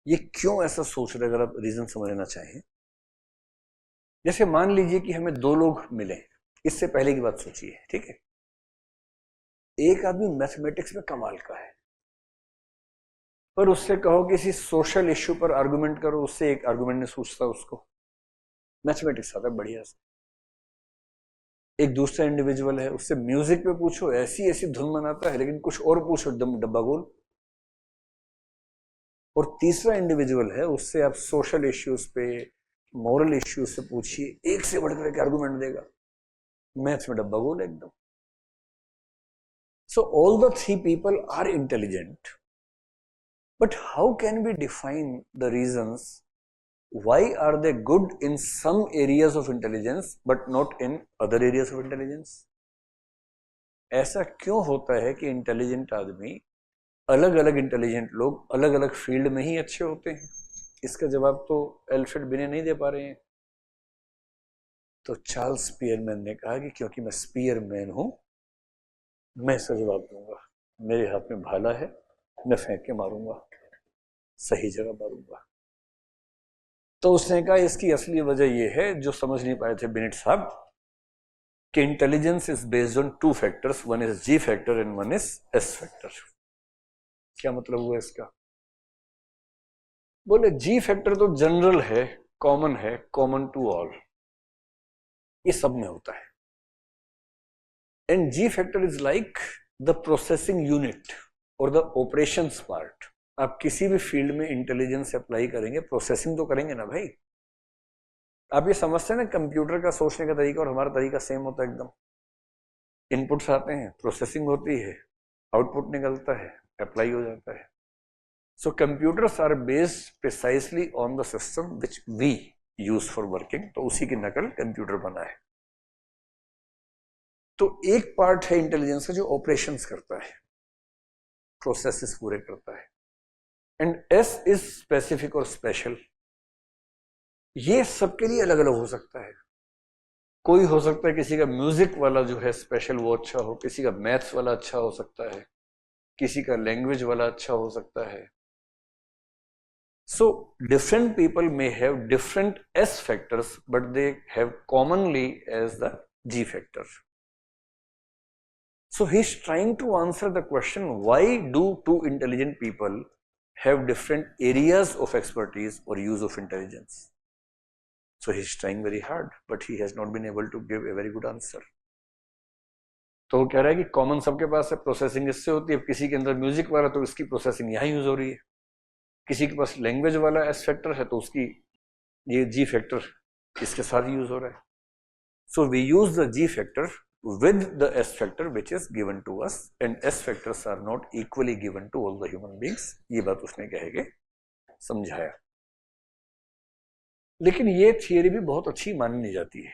ये क्यों ऐसा सोच रहे, अगर आप रीजन समझना चाहें। जैसे मान लीजिए कि हमें दो लोग मिले, इससे पहले की बात सोचिए, ठीक है। एक आदमी मैथमेटिक्स में कमाल का है, पर उससे कहो किसी सोशल इश्यू पर आर्गुमेंट करो, उससे एक आर्गुमेंट नहीं सूझता उसको, मैथमेटिक्स आता है बढ़िया से। एक दूसरा इंडिविजुअल है, उससे म्यूजिक पे पूछो, ऐसी ऐसी धुन बनाता है, लेकिन कुछ और पूछो एकदम डब्बा गोल। और तीसरा इंडिविजुअल है, उससे आप सोशल इश्यूज पे, मॉरल इश्यूज से पूछिए, एक से बढ़कर एक आर्गुमेंट देगा, मैथ्स में डब्बा गोल एकदम। So all the three people are intelligent, but how can we define the reasons why are they good in some areas of intelligence but not in other areas of intelligence? ऐसा क्यों होता है कि intelligent आदमी, अलग अलग intelligent लोग अलग अलग फील्ड में ही अच्छे होते हैं? इसका जवाब तो एल्फ्रेड बिने नहीं दे पा रहे हैं। तो चार्ल्स स्पीयरमैन ने कहा कि क्योंकि मैं स्पीयरमैन हूं, मैं इसका जवाब दूंगा। मेरे हाथ में भाला है, मैं फेंक के मारूंगा, सही जगह मारूंगा। तो उसने कहा इसकी असली वजह यह है, जो समझ नहीं पाए थे बिनेट साहब, कि intelligence is based on two factors, one is ji factor and one is S factor. क्या मतलब हुआ इसका? बोले जी फैक्टर तो जनरल है, कॉमन है, कॉमन टू ऑल, ये सब में होता है। And ji factor is like the processing unit और द ऑपरेशंस पार्ट। आप किसी भी फील्ड में इंटेलिजेंस अप्लाई करेंगे, प्रोसेसिंग तो करेंगे ना भाई। आप ये समझते हैं ना, कंप्यूटर का सोचने का तरीका और हमारा तरीका सेम होता है एकदम। इनपुट्स आते हैं, प्रोसेसिंग होती है, आउटपुट निकलता है, अप्लाई हो जाता है। So computers are based precisely on the system which we use for working, तो उसी की नकल कंप्यूटर बना है। तो एक पार्ट है इंटेलिजेंस का जो ऑपरेशंस करता है, प्रोसेसेस पूरे करता है। एंड एस इज स्पेसिफिक और स्पेशल। ये सबके लिए अलग अलग हो सकता है। कोई हो सकता है किसी का म्यूजिक वाला जो है स्पेशल वो अच्छा हो, किसी का मैथ्स वाला अच्छा हो सकता है, किसी का लैंग्वेज वाला अच्छा हो सकता है। So different people may have different S factors, but they have commonly as the G factor. So he's trying to answer the question, why do two intelligent people have different areas of expertise or use of intelligence? So he's trying very hard, but he has not been able to give a very good answer. तो वो कह रहा है कि common सबके पास है, processing इससे होती है। किसी के अंदर म्यूजिक वाला, तो इसकी प्रोसेसिंग यहाँ यूज हो रही है। किसी के पास लैंग्वेज वाला एस फैक्टर है, तो उसकी ये जी फैक्टर इसके साथ यूज हो रहा है। So we use the G factor with the S factor which is given to us, and S factors are not equally given to all the human beings. ये बात उसने कह के समझाया। लेकिन ये थियरी भी बहुत अच्छी मानी नहीं जाती है।